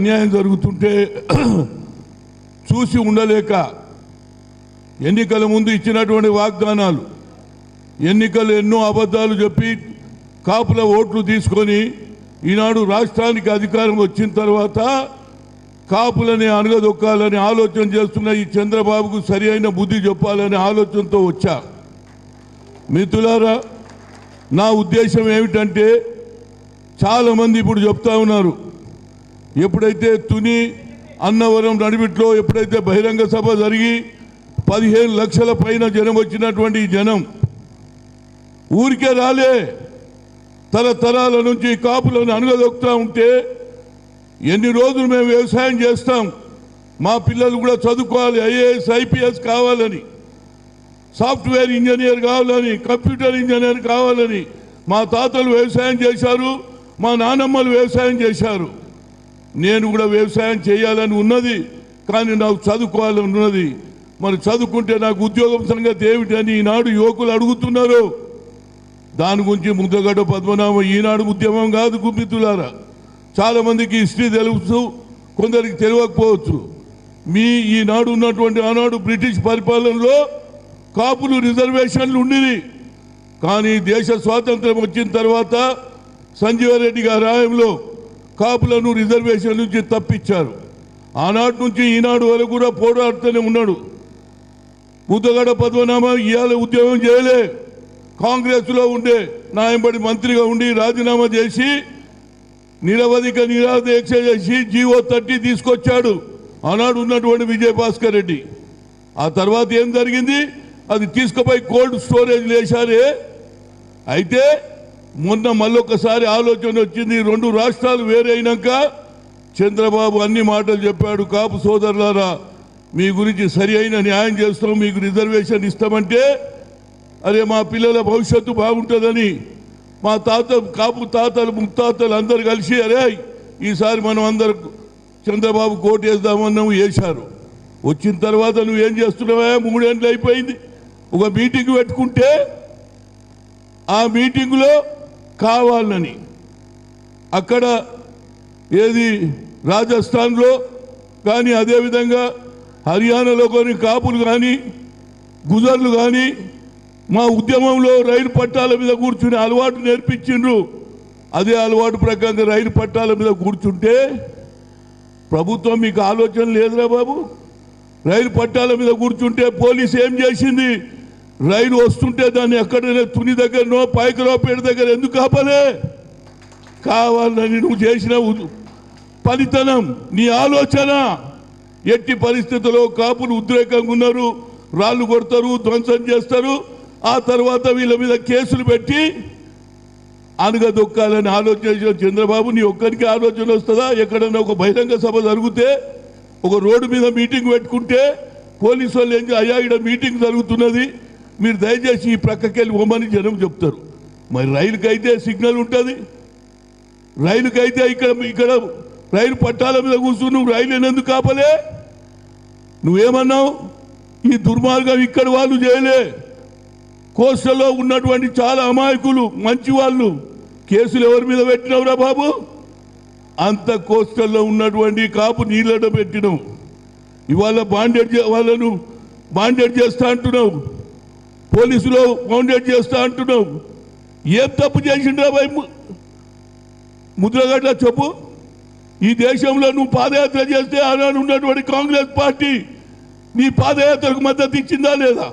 అన్యాయం జరుగుతుంటే చూసి ఉండలేక ఎన్నికల ముందు ఇచ్చినటువంటి వాగ్దానాలు, ఎన్నికలు ఎన్నో అబద్ధాలు చెప్పి కాపుల ఓట్లు తీసుకొని ఈనాడు రాష్ట్రానికి అధికారం వచ్చిన తర్వాత కాపులని అనగదొక్కాలని ఆలోచన చేస్తున్న ఈ చంద్రబాబుకు సరి అయిన బుద్ధి చెప్పాలనే ఆలోచనతో వచ్చా. మిత్రులారా, నా ఉద్దేశం ఏమిటంటే, చాలామంది ఇప్పుడు చెప్తా ఉన్నారు, ఎప్పుడైతే తుని అన్నవరం నడిమిట్లో ఎప్పుడైతే బహిరంగ సభ జరిగి 15 లక్షల పైన జనం వచ్చినటువంటి ఈ జనం ఊరికే రాలే, తరతరాల నుంచి కాపులను అనగదొక్కుతూ ఉంటే ఎన్ని రోజులు మేము వ్యవసాయం చేస్తాం, మా పిల్లలు కూడా చదువుకోవాలి, ఐఏఎస్ ఐపీఎస్ కావాలని, సాఫ్ట్వేర్ ఇంజనీర్ కావాలని, కంప్యూటర్ ఇంజనీర్ కావాలని మా తాతలు వ్యవసాయం చేశారు, మా నానమ్మలు వ్యవసాయం చేశారు. నేను కూడా వ్యవసాయం చేయాలని ఉన్నది, కానీ నాకు చదువుకోవాలని ఉన్నది. మరి చదువుకుంటే నాకు ఉద్యోగం సంగతి ఏమిటని ఈనాడు యువకులు అడుగుతున్నారు. దాని గురించి ముద్దగడ్డ పద్మనాభం ఈనాడు ఉద్యమం కాదు గుమ్మితులారా. చాలామందికి హిస్టరీ తెలుసు, కొందరికి తెలియకపోవచ్చు. మీ ఈనాడు ఉన్నటువంటి ఆనాడు బ్రిటిష్ పరిపాలనలో కాపులు రిజర్వేషన్లు ఉండేవి, కానీ దేశ స్వాతంత్రం వచ్చిన తర్వాత సంజీవరెడ్డి గారి హయాంలో కాపులను రిజర్వేషన్ నుంచి తప్పించారు. ఆనాటి నుంచి ఈనాడు వరకు కూడా పోరాడుతూనే ఉన్నాడు. ముద్దగడ్డ పద్మనాభం ఇవాళ ఉద్యోగం చేయలే, కాంగ్రెస్లో ఉండే నాయంబడి మంత్రిగా ఉండి రాజీనామా చేసి నిరవధిక నిరాదీక్ష చేసి జీవో 30 తీసుకొచ్చాడు ఆనాడు ఉన్నటువంటి విజయభాస్కర్ రెడ్డి. ఆ తర్వాత ఏం జరిగింది, అది తీసుకుపోయి కోల్డ్ స్టోరేజ్ వేశారే. అయితే మొన్న మళ్ళొకసారి ఆలోచన వచ్చింది, 2 రాష్ట్రాలు వేరే అయినాక చంద్రబాబు అన్ని మాటలు చెప్పాడు, కాపు సోదరులారా మీ గురించి సరి అయిన న్యాయం చేస్తాం, మీకు రిజర్వేషన్ ఇస్తామంటే అరే మా పిల్లల భవిష్యత్తు బాగుంటుందని మా కాపు తాతలు ముత్తాతలు అందరు కలిసి అరే ఈసారి మనం అందరు చంద్రబాబు కోటు వేద్దామన్నాము, వేశారు. వచ్చిన తర్వాత నువ్వేం చేస్తున్నావా, 3 ఏళ్ళు అయిపోయింది. ఒక మీటింగ్ పెట్టుకుంటే ఆ మీటింగ్లో కావాలని అక్కడ ఏది రాజస్థాన్లో కానీ అదేవిధంగా హర్యానాలో కొన్ని కాపులు కానీ గుజర్లు కానీ మా ఉద్యమంలో రైలు పట్టాల మీద కూర్చుని అలవాటు నేర్పించిండ్రు. అదే అలవాటు ప్రకారంగా రైలు పట్టాల మీద కూర్చుంటే ప్రభుత్వం మీకు ఆలోచన లేదురా బాబు. రైలు పట్టాల మీద కూర్చుంటే పోలీసు ఏం చేసింది, రైలు వస్తుంటే దాన్ని ఎక్కడైనా తుని దగ్గరనో పాయకరావుపేట దగ్గర ఎందుకు ఆపలే? కావాలని నువ్వు చేసిన పనితనం, నీ ఆలోచన. ఎట్టి పరిస్థితుల్లో కాపులు ఉద్రేకంగా ఉన్నారు, రాళ్ళు కొడతారు, ధ్వంసం చేస్తారు. ఆ తర్వాత వీళ్ళ మీద కేసులు పెట్టి అనగదొక్కాలని ఆలోచన చంద్రబాబు, నీ ఒక్కరికి ఆలోచన వస్తుందా? ఎక్కడన్నా ఒక బహిరంగ సభ జరిగితే ఒక రోడ్డు మీద మీటింగ్ పెట్టుకుంటే పోలీసు వాళ్ళు ఏం అయ్యా ఇక్కడ మీటింగ్ జరుగుతున్నది, మీరు దయచేసి ఈ ప్రక్కకెళ్ళి పోమని జనం చెప్తారు. మరి రైలుకైతే సిగ్నల్ ఉంటుంది, రైలుకైతే ఇక్కడ రైలు పట్టాల మీద కూర్చుని నువ్వు రైలు ఎందుకు కాపలే? నువ్వేమన్నావు, ఈ దుర్మార్గం ఇక్కడ వాళ్ళు చేయలే, కోస్టల్లో ఉన్నటువంటి చాలా అమాయకులు మంచి వాళ్ళు కేసులు ఎవరి మీద పెట్టినవురా బాబు? అంత కోస్టల్లో ఉన్నటువంటి కాపు నీళ్ళ పెట్టినావు. ఇవాళ వాళ్ళను బాండెడ్ చేస్తా అంటున్నావు, పోలీసులో బౌండెడ్ చేస్తా అంటున్నావు. ఏం తప్పు చేసిండ్రా బాయ్ ముద్రగడ్డ చెప్పు. ఈ దేశంలో నువ్వు పాదయాత్ర చేస్తే ఆనాడు ఉన్నటువంటి కాంగ్రెస్ పార్టీ నీ పాదయాత్రకు మద్దతు ఇచ్చిందా లేదా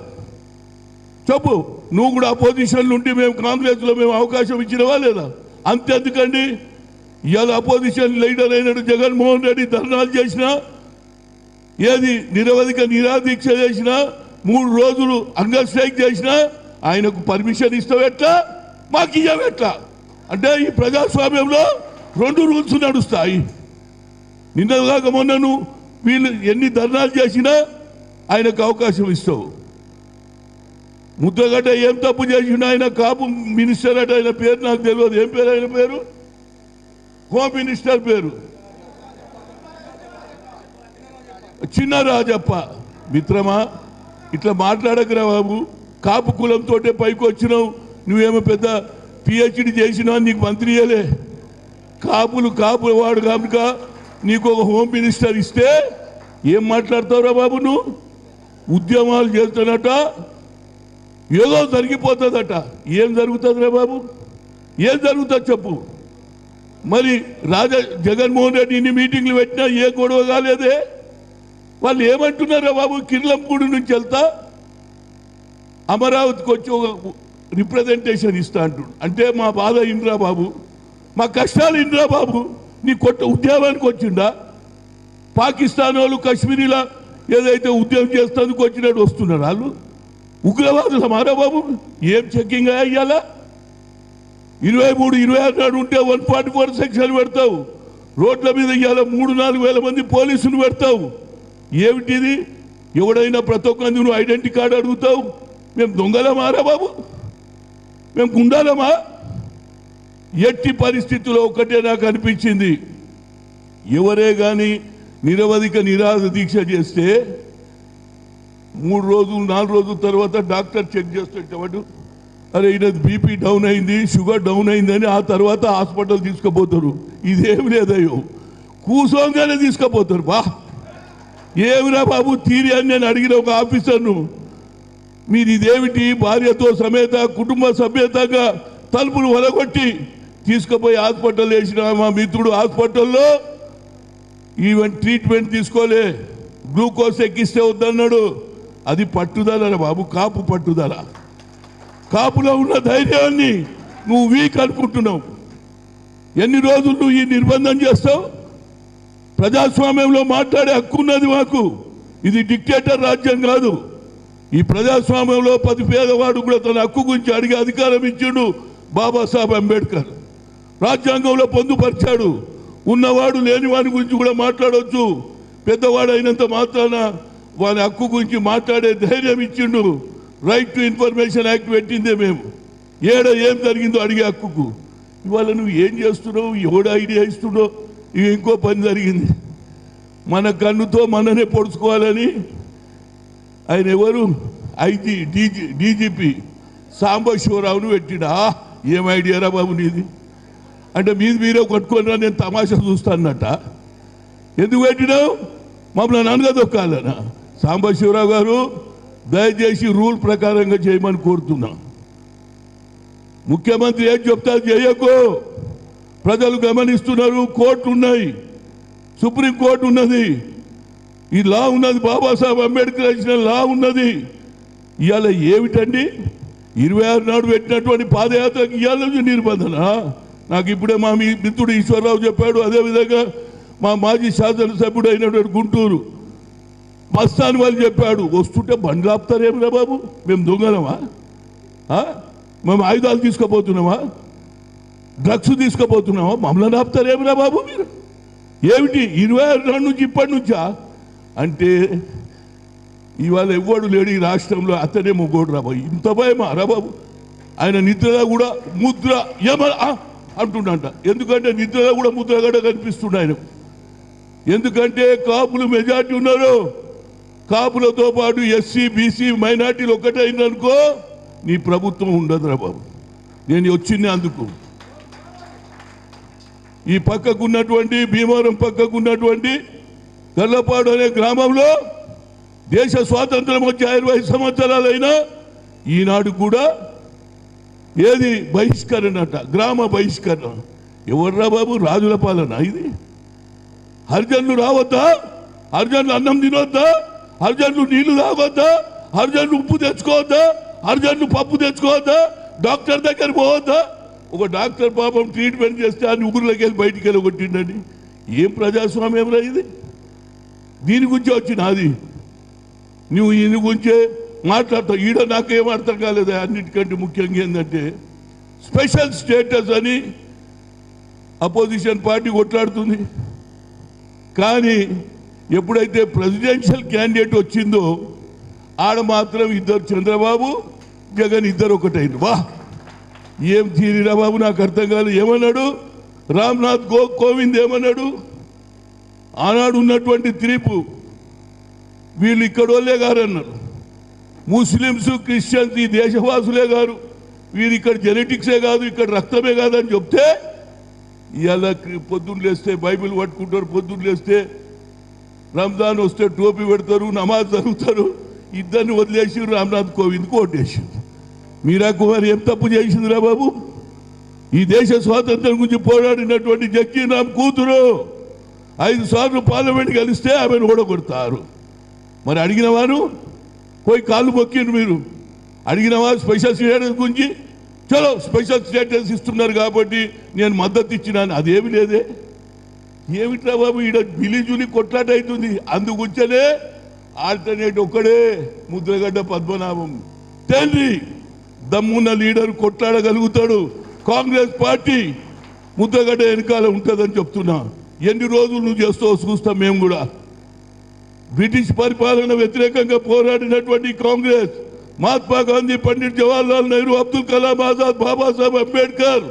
చెప్పు. నువ్వు కూడా అపోజిషన్లు ఉండి మేము కాంగ్రెస్లో మేము అవకాశం ఇచ్చినవా లేదా? అంతెందుకండి, ఇవాళ అపోజిషన్ లీడర్ అయినట్టు జగన్మోహన్ రెడ్డి ధర్నాలు చేసినా, ఏది నిరవధిక నిరాదీక్ష చేసినా, 3 రోజులు అంగర్ స్ట్రైక్ చేసినా ఆయనకు పర్మిషన్ ఇస్తావెట్లా, మాకు ఇవ్వవెట్లా? అంటే ఈ ప్రజాస్వామ్యంలో 2 రూల్స్ నడుస్తాయి. నిన్నగాక మొన్నను వీళ్ళు ఎన్ని ధర్నాలు చేసినా ఆయనకు అవకాశం ఇస్తావు. ముద్రగడ్డ ఏం తప్పు చేసినా ఆయన కాపు మినిస్టర్ అట, ఆయన పేరు నాకు తెలియదు, ఏం పేరు ఆయన పేరు? హోమ్ మినిస్టర్ పేరు చిన్నరాజప్ప. మిత్రమా, ఇట్లా మాట్లాడకరా బాబు. కాపు కులంతో పైకి వచ్చినావు, నువ్వేమో పెద్ద పిహెచ్డి చేసినావు, నీకు మంత్రి ఇయ్యలే. కాపు వాడు కనుక నీకు ఒక హోమ్ మినిస్టర్ ఇస్తే ఏం మాట్లాడతావురా బాబు? నువ్వు ఉద్యమాలు చేస్తున్నట ఏదో జరిగిపోతుందట. ఏం జరుగుతుందిరా బాబు? ఏం జరుగుతుంది చెప్పు. మరి జగన్మోహన్ రెడ్డి ఇన్ని మీటింగ్లు పెట్టినా ఏ గొడవ కాలేదే. వాళ్ళు ఏమంటున్నారా బాబు? కిర్లంపూడి నుంచి వెళ్తా అమరావతికి వచ్చి ఒక రిప్రజెంటేషన్ ఇస్తా అంటుడు. అంటే మా బాధ ఇంద్రా బాబు, మా కష్టాలు ఇంద్రా బాబు. నీ కొత్త ఉద్యమానికి వచ్చిండా? పాకిస్తాన్ వాళ్ళు కశ్మీరీలా ఏదైతే ఉద్యమం చేస్తేందుకు వచ్చినట్టు వస్తున్నారు వాళ్ళు. ఉగ్రవాదులు మారా బాబు. ఏం చెక్కింగ్ అయ్యాలా? 23, 26 నాడు ఉంటే 144 సెక్షన్ పెడతావు. రోడ్ల మీద ఇవాళ 3-4 వేల మంది పోలీసులు పెడతావు. ఏమిటిది? ఎవడైనా ప్రతి ఒక్క నువ్వు ఐడెంటిటీ కార్డు అడుగుతావు. మేము దొంగలమారా బాబు? మేము గుండాలమా? ఎట్టి పరిస్థితుల్లో ఒకటే నాకు అనిపించింది, ఎవరే కానీ నిరవధిక నిరాహార దీక్ష చేస్తే 3 రోజులు 4 రోజుల తర్వాత డాక్టర్ చెక్ చేస్తుంటాడు, అరే ఈయనది బీపీ డౌన్ అయింది, షుగర్ డౌన్ అయిందని ఆ తర్వాత హాస్పిటల్ తీసుకుపోతారు. ఇదేమి లేదయ్యో, కూసోగానే తీసుకుపోతారు. బా ఏమిరా బాబు తీరి అని నేను అడిగిన ఒక ఆఫీసర్ను, మీరు ఇదేమిటి భార్యతో సమేత కుటుంబ సమేతంగా తలుపులు వలగొట్టి తీసుకుపోయి హాస్పిటల్ వేసిన మా మిత్రుడు హాస్పిటల్లో ఈవెన్ ట్రీట్మెంట్ తీసుకోలే, గ్లూకోజ్ ఎక్కిస్తే వద్దన్నాడు. అది పట్టుదల బాబు, కాపు పట్టుదల. కాపులో ఉన్న ధైర్యాన్ని నువ్వు వీక్ అనుకుంటున్నావు. ఎన్ని రోజులు నువ్వు ఈ నిర్బంధం చేస్తావు? ప్రజాస్వామ్యంలో మాట్లాడే హక్కు ఉన్నది మాకు. ఇది డిక్టేటర్ రాజ్యం కాదు. ఈ ప్రజాస్వామ్యంలో ప్రతి పేదవాడు కూడా తన హక్కు గురించి అడిగే అధికారం ఇచ్చిండు బాబాసాహెబ్ అంబేద్కర్. రాజ్యాంగంలో పొందుపరిచాడు. ఉన్నవాడు లేనివాడి గురించి కూడా మాట్లాడవచ్చు. పెద్దవాడు అయినంత మాత్రాన వాని హక్కు గురించి మాట్లాడే ధైర్యం ఇచ్చిండు. రైట్ టు ఇన్ఫర్మేషన్ యాక్ట్ పెట్టిందే మేము. ఏం జరిగిందో అడిగే హక్కుకు. ఇవాళ నువ్వు ఏం చేస్తున్నావు? ఎవడు ఐడియా ఇస్తున్నావు? ఇవి ఇంకో పని జరిగింది. మన కన్నుతో మననే పొడుచుకోవాలని ఆయన ఎవరు డీజీపీ సాంబశివరావును పెట్టిడా. ఏం ఐడియారా బాబు నీది? అంటే మీరే కొట్టుకోనరా, నేను తమాషా చూస్తానట. ఎందుకు పెట్టినావు? మమ్మల్ని అనగదొక్కాలనా? సాంబశివరావు గారు దయచేసి రూల్ ప్రకారంగా చేయమని కోరుతున్నా. ముఖ్యమంత్రి ఏం చెప్తా చేయకు. ప్రజలు గమనిస్తున్నారు. కోర్టు ఉన్నాయి, సుప్రీంకోర్టు ఉన్నది, ఈ లా ఉన్నది, బాబాసాహెబ్ అంబేద్కర్ ఇచ్చిన లా ఉన్నది. ఇవాళ ఏమిటండి 26 నాడు పెట్టినటువంటి పాదయాత్రకు ఇవాళ నుంచి నిర్బంధన? నాకు ఇప్పుడే మా మిత్రుడు ఈశ్వరరావు చెప్పాడు. అదేవిధంగా మా మాజీ శాసనసభ్యుడు అయినటువంటి గుంటూరు మస్తాన్ వాళ్ళు చెప్పాడు, వస్తుంటే బండ్లు ఆపుతారేమిరా బాబు? మేము దొంగలమా? మేము ఆయుధాలు తీసుకుపోతున్నామా? డ్రగ్స్ తీసుకుపోతున్నామా? మమ్మల్ని ఆపుతారేమిరా బాబు మీరు? ఏమిటి 26 నాడు నుంచి ఇప్పటి నుంచా? అంటే ఇవాళ ఎవ్వడు లేడు ఈ రాష్ట్రంలో, అతనే మొగోడు రా బాబు. ఇంత భయమా రా బాబు? ఆయన నిద్రలో కూడా ముద్ర అంటుండంట. ఎందుకంటే నిద్రలో కూడా ముద్ర కూడా కనిపిస్తుండే ఆయన. ఎందుకంటే కాపులు మెజార్టీ ఉన్నారు. కాపులతో పాటు ఎస్సీ బీసీ మైనార్టీలు ఒక్కటే అయిందనుకో నీ ప్రభుత్వం ఉండదురా బాబు. నేను వచ్చింది అందుకు. ఈ పక్కకున్నటువంటి భీమవరం పక్కకున్నటువంటి గల్లపాడు అనే గ్రామంలో దేశ స్వాతంత్రం వచ్చి 20 సంవత్సరాలైనా ఈనాడు కూడా ఏది బహిష్కరణ అట, గ్రామ బహిష్కరణ. ఎవర్రా బాబు? రాజుల పాలన ఇది? హరిజనులు రావద్దా? హరిజనులు అన్నం తినొద్దా? హరిజనులు నీళ్లు తాగొద్దా? హరిజనులు ఉప్పు తెచ్చుకోవద్దా? హరిజనులు పప్పు తెచ్చుకోవద్దా? డాక్టర్ దగ్గర పోవద్దా? ఒక డాక్టర్ పాపం ట్రీట్మెంట్ చేస్తే ఆ ఊర్లోకి వెళ్ళి బయటికి వెళ్ళి కొట్టిండని. ఏం ప్రజాస్వామ్యం రా ఇది? దీని గురించి వచ్చినది నువ్వు ఈయన గురించే మాట్లాడతావు. ఈడ నాకేం అర్థం కాలేదు. అన్నిటికంటే ముఖ్యంగా ఏంటంటే స్పెషల్ స్టేటస్ అని అపోజిషన్ పార్టీ కొట్లాడుతుంది. కానీ ఎప్పుడైతే ప్రెసిడెన్షియల్ క్యాండిడేట్ వచ్చిందో ఆడ మాత్రం ఇద్దరు, చంద్రబాబు జగన్ ఇద్దరు ఒకటైంది. వా ఏం తీరిరా బాబు? నాకు అర్థం కాదు. ఏమన్నాడు రామ్నాథ్ కోవింద్? ఏమన్నాడు? ఆనాడు ఉన్నటువంటి తీర్పు వీళ్ళు ఇక్కడ వాళ్ళే గారు అన్నారు. ముస్లిమ్స్ క్రిస్టియన్స్ ఈ దేశవాసులే గారు, వీరు ఇక్కడ జెనెటిక్సే కాదు, ఇక్కడ రక్తమే కాదని చెప్తే ఇవాళ పొద్దున్న లేస్తే బైబిల్ పట్టుకుంటారు, పొద్దున్న లేస్తే రంజాన్ వస్తే టోపీ పెడతారు, నమాజ్ చదువుతారు. ఇద్దరిని వదిలేసి రామ్నాథ్ కోవింద్కి ఓటేసింది. మీరా కుమార్ ఏం తప్పు చేసిందిరా బాబు? ఈ దేశ స్వాతంత్రం గురించి పోరాడినటువంటి జగ్జీరామ్ కూతురు 5 సార్లు పార్లమెంట్ కలిస్తే ఆమెను ఓడగొడతారు. మరి అడిగిన వారు పోయి కాళ్ళు మొక్కిండ్రు. మీరు అడిగిన వారు స్పెషల్ స్టేటస్ గురించి చలో స్పెషల్ స్టేటస్ ఇస్తున్నారు కాబట్టి నేను మద్దతు ఇచ్చినాను. అదేమి లేదే. ఏమిట్రా బాబు, ఈడ బిలీజుని కొట్లాట అవుతుంది. అందుగుంచనే ఆల్టర్నేట్ ఒక్కడే ముద్రగడ్డ పద్మనాభం. తండ్రి దమ్మున్న లీడర్ కొట్లాడగలుగుతాడు. కాంగ్రెస్ పార్టీ ముద్రగడ్డ వెనకాల ఉంటుందని చెప్తున్నా. ఎన్ని రోజులు నువ్వు చేస్తావో చూస్తాం మేము కూడా. బ్రిటిష్ పరిపాలన వ్యతిరేకంగా పోరాడినటువంటి కాంగ్రెస్, మహాత్మా గాంధీ, పండిట్ జవహర్లాల్ నెహ్రూ, అబ్దుల్ కలాం ఆజాద్, బాబాసాహెబ్ అంబేద్కర్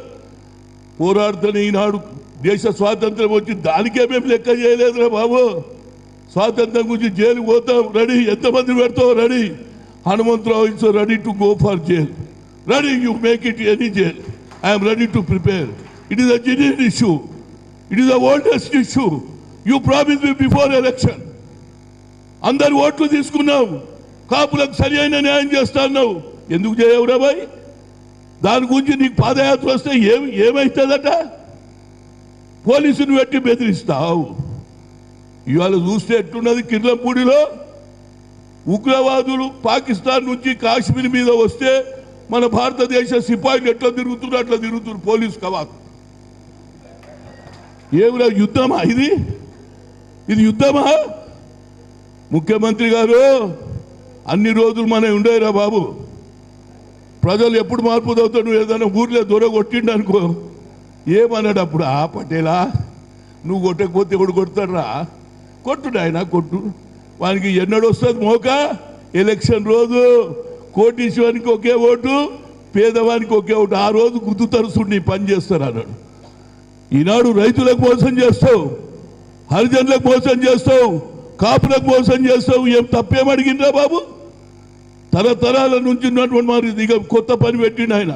పోరాడుతున్న ఈనాడు దేశ స్వాతంత్రం వచ్చి దానికే మేము లెక్క చేయలేదురా బాబు. స్వాతంత్రం గురించి జైలు పోతాం రెడీ, ఎంతమంది పెడతావు ready. Hanumantharao is ready to go for jail, ready you make it any jail, I'm ready to prepare. It is a genuine issue, it is the oldest issue. You promise me before election. అందరు ఓట్లు తీసుకున్నావు, కాపులకు సరి అయిన న్యాయం చేస్తున్నావు. ఎందుకు చేయవురా bye? దాని గురించి నీకు పాదయాత్ర వస్తే ఏమవుతుందట? పోలీసుని పెట్టి బెదిరిస్తావు. ఇవాళ చూస్తే ఎట్టున్నది, కిర్లంపూడిలో ఉగ్రవాదులు పాకిస్తాన్ నుంచి కాశ్మీర్ మీద వస్తే మన భారతదేశ సిపాయిలు ఎట్లా తిరుగుతున్నారు అట్లా తిరుగుతున్నారు పోలీసు కవాతు. ఏమిరా యుద్ధమా ఇది? ఇది యుద్ధమా? ముఖ్యమంత్రి గారు అన్ని రోజులు మనం ఉండేరా బాబు. ప్రజలు ఎప్పుడు మార్పు అవుతాడు? ఏదైనా ఊర్లో దొరగొట్టిండు అనుకో, ఏమన్నాడు అప్పుడు? ఆ పటేలా నువ్వు కొట్టకపోతే ఎవడు కొడతాడురా? కొట్టుడు ఆయన కొట్టు. వానికి ఎన్నడు వస్తుంది మోక? ఎలక్షన్ రోజు కోటీశ్వరానికి ఒకే ఓటు, పేదవానికి ఒకే ఓటు. ఆ రోజు గుర్తు తరుసుని పని చేస్తారు అన్నాడు. ఈనాడు రైతులకు మోసం చేస్తావు, హరిజనులకు మోసం చేస్తావు, కాపులకు మోసం చేస్తావు. ఏం తప్పేమడిగిందా బాబు? తరతరాల నుంచి ఉన్నటువంటి మరి ఇక కొత్త పని పెట్టిండు ఆయన.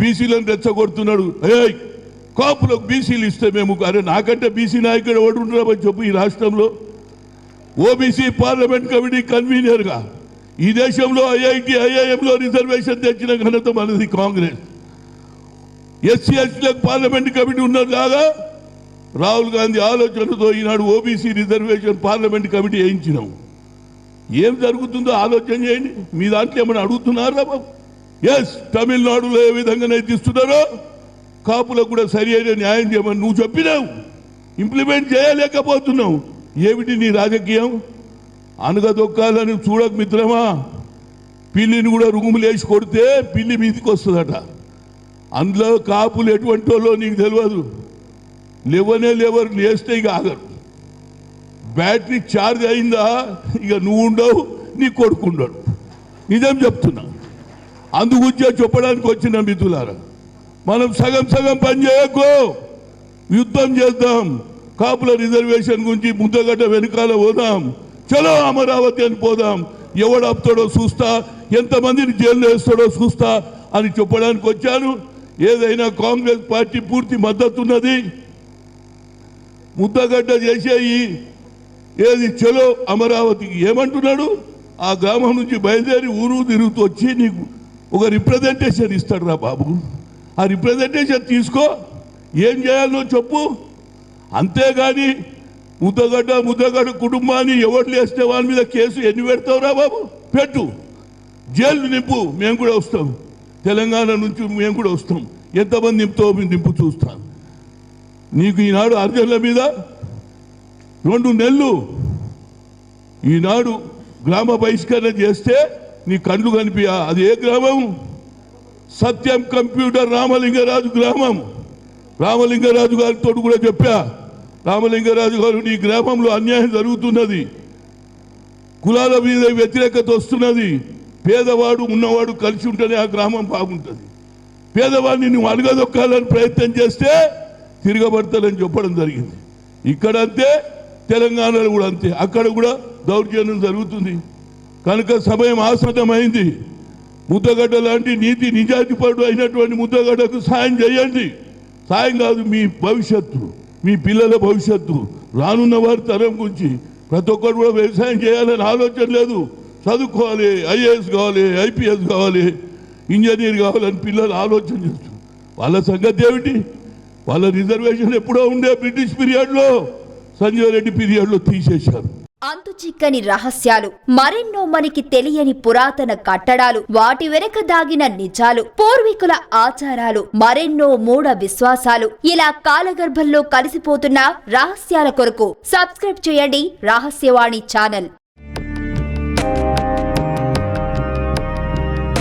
బీసీలను రెచ్చగొడుతున్నాడు. కాపులకు బీసీలు ఇస్తే మేము, అరే నాకంటే బీసీ నాయకుడు ఎవడు ఉండరామని చెప్పు. ఈ రాష్ట్రంలో ఓబీసీ పార్లమెంట్ కమిటీ కన్వీనర్గా ఈ దేశంలో ఐఐటి ఐఐఎంలో రిజర్వేషన్ తెచ్చిన ఘనత మనది కాంగ్రెస్. ఎస్సీ ఎస్టీలకు పార్లమెంట్ కమిటీ ఉన్నలాగా రాహుల్ గాంధీ ఆలోచనతో ఈనాడు ఓబీసీ రిజర్వేషన్ పార్లమెంట్ కమిటీ వేయించినాం. ఏం జరుగుతుందో ఆలోచన చేయండి. మీ దాంట్లో ఏమైనా అడుగుతున్నారా బాబు? ఎస్, తమిళనాడులో ఏ విధంగానైతే ఇస్తున్నారో కాపులకు కూడా సరి అయిన న్యాయం చేయమని నువ్వు చెప్పినావు, ఇంప్లిమెంట్ చేయలేకపోతున్నావు. ఏమిటి నీ రాజకీయం? అనగదొక్కాలని చూడక మిత్రమా. పిల్లిని కూడా రుగుములేసి కొడితే పిల్లి మీదికి వస్తుందట. అందులో కాపులు ఎటువంటి వాళ్ళో నీకు తెలియదు. లేవరు, లేస్తే ఇక ఆగరు. బ్యాటరీ ఛార్జ్ అయిందా ఇక నువ్వు ఉండవు, నీ కొడుకు ఉండడు. నిజం చెప్తున్నా. అందుగురించే చెప్పడానికి వచ్చిన మిత్రులారా, మనం సగం సగం పని చేయకు, యుద్ధం చేద్దాం. కాపుల రిజర్వేషన్ గురించి ముద్దగడ్డ వెనకాల పోదాం. చలో అమరావతి అని పోదాం. ఎవడు ఆపుతాడో చూస్తా, ఎంతమందిని జైల్లో వేస్తాడో చూస్తా అని చెప్పడానికి వచ్చాను. ఏదైనా కాంగ్రెస్ పార్టీ పూర్తి మద్దతు ఉన్నది. ముద్దగడ్డ చేసేయి ఏది చలో అమరావతికి ఏమంటున్నాడు? ఆ గ్రామం నుంచి బయలుదేరి ఊరు తిరుగుతూ వచ్చి నీకు ఒక రిప్రజెంటేషన్ ఇస్తాడు రా బాబు. ఆ రిప్రజెంటేషన్ తీసుకో, ఏం చేయాలో చెప్పు. అంతేగాని ముద్దగడ్డ కుటుంబాన్ని ఎవరు లేస్తే వాళ్ళ మీద కేసు ఎన్ని పెడతావురా బాబు? పెట్టు, జైలు నింపు, మేము కూడా వస్తాం. తెలంగాణ నుంచి మేము కూడా వస్తాం. ఎంతమంది నింపుతావు నింపు చూస్తాం. నీకు ఈనాడు అర్జునుల మీద 2 నెలలు ఈనాడు గ్రామ బహిష్కరణ చేస్తే నీ కళ్ళు కనిపించా. అది ఏ గ్రామం? సత్యం కంప్యూటర్ రామలింగరాజు గ్రామం. రామలింగరాజు గారితో కూడా చెప్పా, రామలింగరాజు గారు నీ గ్రామంలో అన్యాయం జరుగుతున్నది, కులాల మీద వ్యతిరేకత వస్తున్నది. పేదవాడు ఉన్నవాడు కలిసి ఉంటేనే ఆ గ్రామం బాగుంటుంది. పేదవాడిని నువ్వు అడగదొక్కాలని ప్రయత్నం చేస్తే తిరగబడతానని చెప్పడం జరిగింది. ఇక్కడ అంతే, తెలంగాణలో కూడా అంతే. అక్కడ కూడా దౌర్జన్యం జరుగుతుంది. కనుక సమయం ఆసన్నమైంది. ముద్దగడ్డ లాంటి నీతి నిజాయితీపరుడు అయినటువంటి ముద్దగడ్డకు సాయం చేయండి. సాయం కాదు, మీ భవిష్యత్తు, మీ పిల్లల భవిష్యత్తు, రానున్న వారి తరం గురించి ప్రతి ఒక్కరు కూడా వ్యవసాయం చేయాలని ఆలోచన లేదు. చదువుకోవాలి, ఐఏఎస్ కావాలి, ఐపీఎస్ కావాలి, ఇంజనీర్ కావాలని పిల్లలు ఆలోచన చేస్తారు. వాళ్ళ సంగతి ఏమిటి? వాళ్ళ రిజర్వేషన్ ఎప్పుడో ఉండే బ్రిటిష్ పీరియడ్లో, సంజయ్ రెడ్డి పీరియడ్లో తీసేశారు. అంతుచిక్కని రహస్యాలు, మరెన్నో మనకి తెలియని పురాతన కట్టడాలు, వాటి వెనక దాగిన నిజాలు, పూర్వీకుల ఆచారాలు, మరెన్నో మూఢ విశ్వాసాలు, ఇలా కాలగర్భంలో కలిసిపోతున్న రహస్యాల కొరకు సబ్స్క్రైబ్ చేయండి రహస్యవాణి ఛానల్.